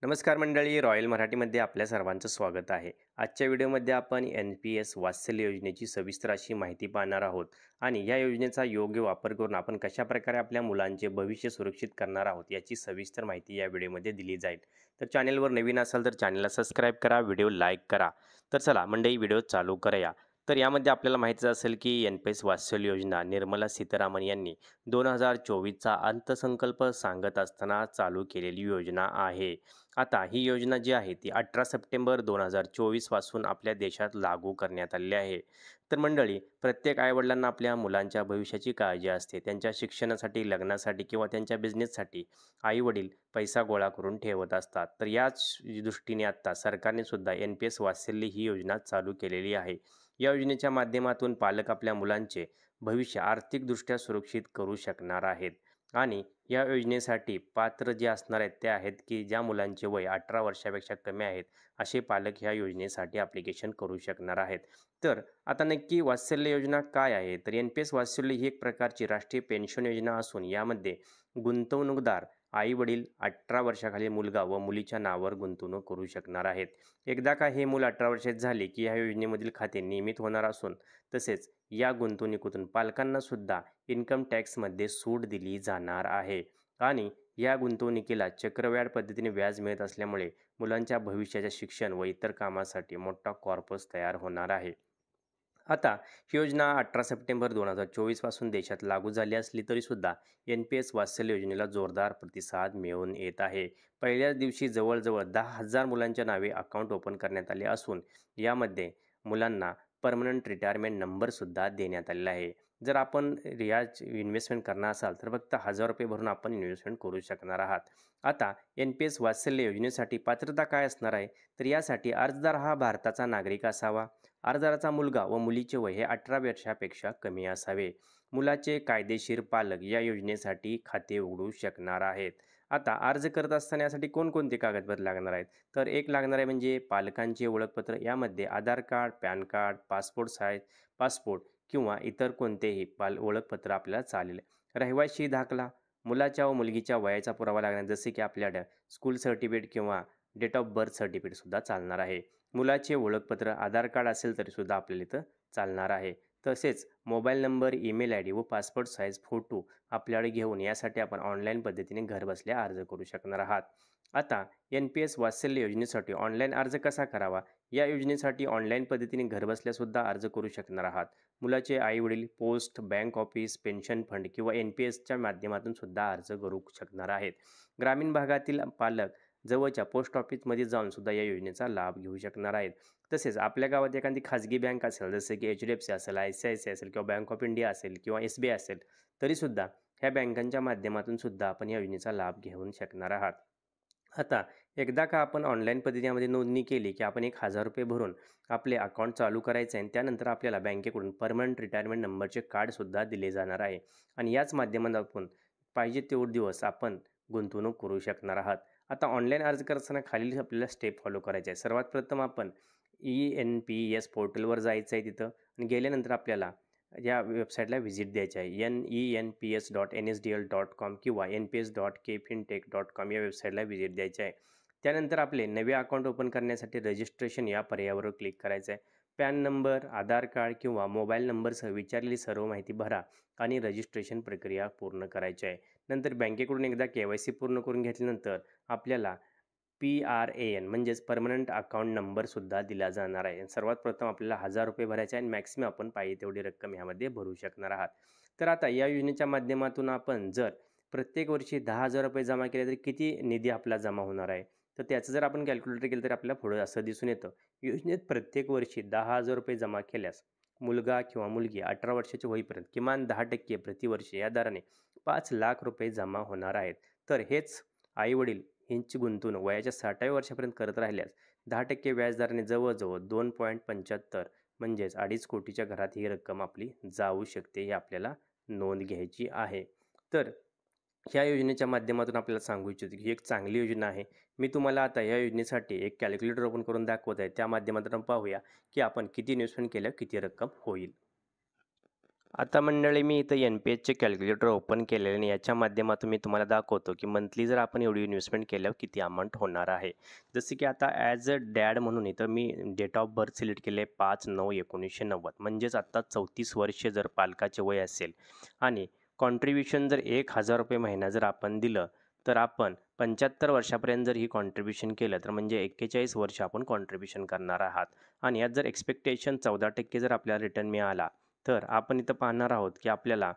नमस्कार मंडळी, रॉयल मराठीमध्ये आपल्या सर्वांचं स्वागत आहे. आजच्या व्हिडिओमध्ये आपण NPS वात्सल्य योजनेची सविस्तर अशी माहिती पाहणार आहोत आणि या योजनेचा योग्य वापर करून आपण कशाप्रकारे आपल्या मुलांचे भविष्य सुरक्षित करणार आहोत याची सविस्तर माहिती या व्हिडिओमध्ये दिली जाईल. तर चॅनेलवर नवीन असाल तर चॅनेलला सबस्क्राईब करा, व्हिडिओ लाईक करा. तर चला मंडळी, व्हिडिओ चालू करूया. तर यामध्ये आपल्याला माहितीच असेल की NPS वात्सल्य योजना निर्मला सीतारामन यांनी 2024चा अर्थसंकल्प सांगत असताना चालू केलेली योजना आहे. आता ही योजना जी आहे ती 18 सप्टेंबर 2024 पासून आपल्या देशात लागू करण्यात आलेली आहे. तर मंडळी, प्रत्येक आईवडिलांना आपल्या मुलांच्या भविष्याची काळजी असते. त्यांच्या शिक्षणासाठी, लग्नासाठी किंवा त्यांच्या बिझनेससाठी आई-वडील पैसा गोळा करून ठेवत असतात. तर याच दृष्टीने आता सरकारने सुद्धा NPS वात्सल्य ही योजना चालू केलेली आहे. या योजनेच्या माध्यमातून पालक आपल्या मुलांचे भविष्य आर्थिकदृष्ट्या सुरक्षित करू शकणार आहेत आणि या योजनेसाठी पात्र जे असणार आहेत ते आहेत की ज्या मुलांचे वय 18 वर्षापेक्षा कमी आहेत, असे पालक ह्या योजनेसाठी ॲप्लिकेशन करू शकणार आहेत. तर आता नक्की वात्सल्य योजना काय आहे? तर NPS वात्सल्य ही एक प्रकारची राष्ट्रीय पेन्शन योजना असून यामध्ये गुंतवणूकदार आई-वडील 18 वर्षाखालील मुलगा व मुलीच्या नावावर गुंतवणूक करू शकणार आहेत. एकदा का हे मूल 18 वर्षाचे झाले की ह्या योजनेमधील खाते नियमित होणार असून तसेच या गुंतवणुकीतून पालकांना सुद्धा इन्कम टॅक्समध्ये सूट दिली जाणार आहे आणि या गुंतवणुकीला चक्रव्याढ पद्धतीने व्याज मिळत असल्यामुळे मुलांच्या भविष्याच्या शिक्षण व इतर कामासाठी मोठा कॉर्पस तयार होणार आहे. आता ही योजना 18 सप्टेंबर 2024 पासून देशात लागू झाली असली तरीसुद्धा NPS वात्सल्य योजनेला जोरदार प्रतिसाद मिळून येत आहे. पहिल्याच दिवशी जवळजवळ 10,000 मुलांच्या नावे अकाउंट ओपन करण्यात आले असून यामध्ये मुलांना परमनंट रिटायरमेंट नंबरसुद्धा देण्यात आलेला आहे. जर आपण याच इन्व्हेस्टमेंट करणार असाल तर फक्त ₹1000 भरून आपण इन्व्हेस्टमेंट करू शकणार आहात. आता NPS वात्सल्य योजनेसाठी पात्रता काय असणार आहे? तर यासाठी अर्जदार हा भारताचा नागरिक असावा. अर्जदाराचा मुलगा व मुलीचे वय हे 18 वर्षापेक्षा कमी असावे. मुलाचे कायदेशीर पालक या योजनेसाठी खाते उघडू शकणार आहेत. आता अर्ज करत असताना यासाठी कोणकोणते कागदपत्र लागणार आहेत? तर एक लागणार आहे म्हणजे पालकांचे ओळखपत्र. यामध्ये Aadhaar card, PAN card, passport size passport किंवा इतर कोणतेही ओळखपत्र आपल्याला चालेल. रहिवासी दाखला, मुलाच्या व मुलगीच्या वयाचा पुरावा लागणार जसे की आपल्याला स्कूल सर्टिफिकेट किंवा डेट ऑफ बर्थ सर्टिफिकेटसुद्धा चालणार आहे. मुलाचे ओळखपत्र, आधार कार्ड असेल तरीसुद्धा आपल्याला इथं चालणार आहे. तसेच mobile number, email I D व पासपोर्ट साईज फोटो आपल्याकडे घेऊन यासाठी आपण ऑनलाईन पद्धतीने घरबसल्या अर्ज करू शकणार आहात. आता NPS वात्सल्य योजनेसाठी ऑनलाईन अर्ज कसा करावा? या योजनेसाठी ऑनलाईन पद्धतीने घरबसल्यासुद्धा अर्ज करू शकणार आहात. मुलाचे आई-वडील post, bank office, pension fund किंवा NPSच्या माध्यमातून सुद्धा अर्ज करू शकणार आहेत. ग्रामीण भागातील पालक जवळच्या पोस्ट ऑफिसमध्ये जाऊन सुद्धा या योजनेचा लाभ घेऊ शकणार आहेत. तसेच आपल्या गावात एखादी खाजगी बँक असेल जसं की HDFC असेल, ICICI असेल किंवा बँक ऑफ इंडिया असेल किंवा SBI असेल, तरीसुद्धा ह्या बँकांच्या माध्यमातून सुद्धा आपण या योजनेचा लाभ घेऊ शकणार आहात. आता एकदा का आपण ऑनलाईन पद्धतीमध्ये नोंदणी केली की आपण ₹1000 भरून आपले अकाउंट चालू करायचं आहे आणि त्यानंतर आपल्याला बँकेकडून परमनंट रिटायरमेंट नंबरचे कार्डसुद्धा दिले जाणार आहे आणि याच माध्यमातून आपण पाहिजे तेवढे दिवस आपण गुंतवणूक करू शकणार आहात. आता ऑनलाईन अर्ज करताना खालील आपल्याला स्टेप फॉलो करायचे आहे. सर्वात प्रथम आपण NPS पोर्टलवर जायचं आहे तिथं आणि गेल्यानंतर आपल्याला या वेबसाईटला व्हिजिट द्यायची आहे. nenps.nsdl.com किंवा nps.kfintech.com या वेबसाईटला व्हिजिट द्यायची आहे. त्यानंतर आपले नवे अकाउंट ओपन करण्यासाठी रजिस्ट्रेशन या पर्यायावर क्लिक करायचं आहे. पॅन नंबर, आधार कार्ड किंवा मोबाईल नंबरसह विचारलेली सर्व माहिती भरा आणि रजिस्ट्रेशन प्रक्रिया पूर्ण करायची आहे. नंतर बँकेकडून एकदा KYC पूर्ण करून घेतल्यानंतर आपल्याला PRAN म्हणजेच परमनंट अकाउंट नंबरसुद्धा दिला जाणार आहे. सर्वात प्रथम आपल्याला ₹1000 भरायचे आहे आणि मॅक्सिमम आपण पाहिजे तेवढी रक्कम ह्यामध्ये भरू शकणार आहात. तर आता या योजनेच्या माध्यमातून आपण जर प्रत्येक वर्षी ₹10,000 जमा केले तर किती निधी आपला जमा होणार आहे? तर त्याचं जर आपण कॅल्क्युलेटर केलं तर आपल्याला पुढे असं दिसून येतं. योजनेत प्रत्येक वर्षी ₹10,000 जमा केल्यास मुलगा किंवा मुलगी 18 वर्षाचे होईपर्यंत किमान 10% प्रतिवर्ष या दराने ₹5,00,000 जमा होणार आहेत. तर हेच आई-वडील यांची गुंतवणूक वयाच्या 60व्या वर्षापर्यंत करत राहिल्यास 10% व्याजदराने जवळजवळ 2.75 म्हणजेच 2.5 कोटीच्या घरात ही रक्कम आपली जाऊ शकते, हे आपल्याला नोंद घ्यायची आहे. तर ह्या योजनेच्या माध्यमातून आपल्याला सांगू इच्छितो की ही एक चांगली योजना आहे. मी तुम्हाला आता या योजनेसाठी एक कॅल्क्युलेटर ओपन करून दाखवत आहे. त्या माध्यमातून पाहूया की आपण किती इन्व्हेस्टमेंट केल्यावर किती रक्कम होईल. आता मंडळी मी इथं एन-पी-एसचे कॅल्क्युलेटर ओपन केलेले आणि याच्या माध्यमातून मी तुम्हाला दाखवतो, की मंथली जर आपण एवढी इन्व्हेस्टमेंट केल्यावर किती अमाउंट होणार आहे. जसं की आता ॲज अ डॅड म्हणून इथं मी डेट ऑफ बर्थ सिलेक्ट केले 5/9/1990 म्हणजेच आत्ता 34 वर्षे जर पालकाचे वय असेल आणि कॉन्ट्रिब्युशन जर ₹1000 महिना जर आपण दिलं, तर आपण 75 वर्षापर्यंत जर ही कॉन्ट्रिब्युशन केलं, तर म्हणजे 41 वर्ष आपण कॉन्ट्रिब्युशन करणार आहात आणि यात जर एक्स्पेक्टेशन 14% जर आपल्याला रिटर्न मिळाला, तर आपण इथं पाहणार आहोत की आपल्याला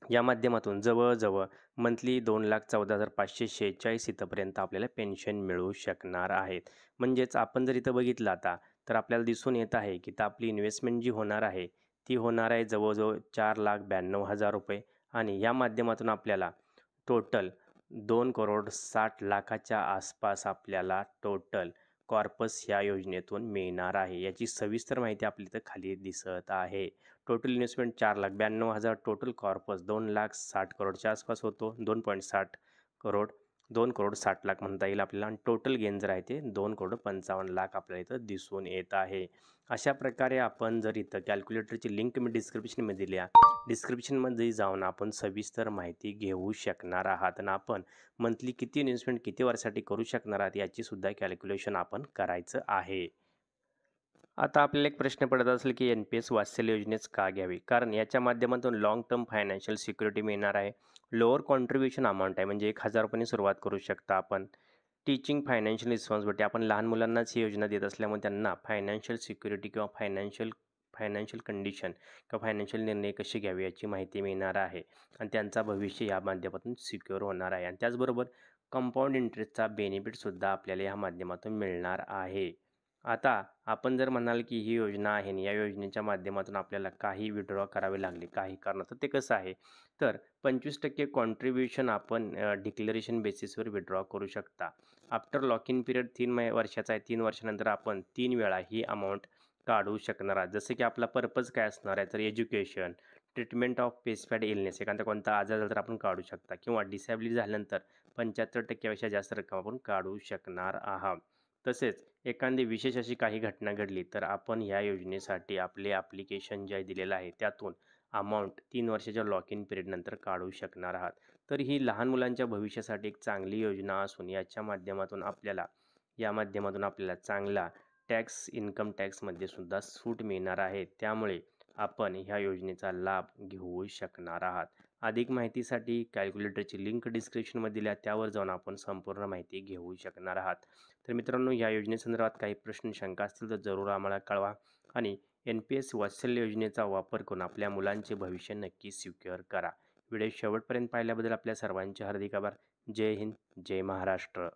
या माध्यमातून जवळ-जवळ मंथली 2,14,546 इथपर्यंत आपल्याला पेन्शन मिळू शकणार आहेत. म्हणजेच आपण जर इथं बघितलं आता, तर आपल्याला दिसून येत आहे की इथं आपली इन्व्हेस्टमेंट जी होणार आहे, ती होणार आहे जवळ-जवळ ₹4,92,000 आणि या माध्यमातून आपल्याला टोटल 2,60,00,000च्या आसपास आपल्याला टोटल कॉर्पस ह्या योजनेतून मिळणार आहे. याची सविस्तर माहिती आपल्या इथं खाली दिसत आहे. टोटल इन्व्हेस्टमेंट 4,92,000 टोटल कॉर्पस 2,60,00,000 आसपास होतो. 2.60 करोड 2,60,00,000 म्हणता येईल आपल्याला आणि टोटल गेन जर आहे ते 2,55,00,000 आपल्याला इथं दिसून येत आहे. अशा प्रकारे आपण जर इथं कॅल्क्युलेटरची लिंक मी डिस्क्रिप्शनमध्ये दिली आहे. डिस्क्रिप्शनमध्ये जाऊन आपण सविस्तर माहिती घेऊ शकणार आहात आणि आपण मंथली किती इन्व्हेस्टमेंट किती वर्षासाठी करू शकणार आहात याची सुद्धा कॅल्क्युलेशन आपण करायचं आहे. आता आपल्याला एक प्रश्न पडत असेल की एन-पी-एस वात्सल्य योजनेच का घ्यावी? कारण याच्या माध्यमातून लाँग टर्म फायनान्शियल सिक्युरिटी मिळणार आहे. लोअर कॉन्ट्रिब्युशन अमाउंट आहे म्हणजे ₹1000 सुरुवात करू शकता आपण. टीचिंग फायनान्शियल रिस्पॉन्सिबिलिटी आपण लहान मुलांनाच ही योजना देत असल्यामुळे त्यांना फायनान्शियल सिक्युरिटी किंवा फायनान्शियल फायनान्शियल कंडिशन किंवा फायनान्शियल निर्णय कसे घ्यावे याची माहिती मिळणार आहे आणि त्यांचा भविष्य या माध्यमातून सिक्युअर होणार आहे आणि त्याचबरोबर कंपाऊंड इंटरेस्टचा बेनिफिटसुद्धा आपल्याला या माध्यमातून मिळणार आहे. आता आपण जर म्हणाल की ही योजना आहे आणि या योजनेच्या माध्यमातून आपल्याला काही विड्रॉ करावे लागले काही कारणास्तव ते कसं आहे तर 25% कॉन्ट्रिब्युशन आपण डिक्लेरेशन बेसिसवर विड्रॉ करू शकता. आफ्टर लॉक इन पिरियड 3 वर्षाचा आहे 3 वर्षानंतर आपण 3 वेळा ही अमाऊंट काढू शकणार आहात. जसं की आपला पर्पज काय असणार आहे तर education, treatment of specified illness एखादा कोणता आजार झाला तर आपण काढू शकता किंवा डिसॅबिलिटी झाल्यानंतर 75% जास्त रक्कम आपण काढू शकणार आहात. तसेच एखादी विशेष अशी काही घटना घडली तर आपण ह्या योजनेसाठी आपले ॲप्लिकेशन जे दिलेलं आहे त्यातून अमाऊंट 3 वर्षाच्या लॉक इन पिरियडनंतर काढू शकणार आहात. तर ही लहान मुलांच्या भविष्यासाठी एक चांगली योजना असून या माध्यमातून आपल्याला चांगला इन्कम टॅक्समध्ये सुद्धा सूट मिळणार आहे. त्यामुळे आपण ह्या योजनेचा लाभ घेऊ शकणार आहात. अधिक माहितीसाठी कॅल्क्युलेटरची लिंक डिस्क्रिप्शनमध्ये दिली आहे त्यावर जाऊन आपण संपूर्ण माहिती घेऊ शकणार आहात. तर मित्रांनो या योजनेसंदर्भात काही प्रश्न शंका असतील तर जरूर आम्हाला कळवा आणि एन-पी-एस वात्सल्य योजनेचा वापर करून आपल्या मुलांचे भविष्य नक्की सिक्युअर करा. व्हिडिओ शेवटपर्यंत पाहिल्याबद्दल आपल्या सर्वांचे हार्दिक आभार. जय हिंद, जय महाराष्ट्र.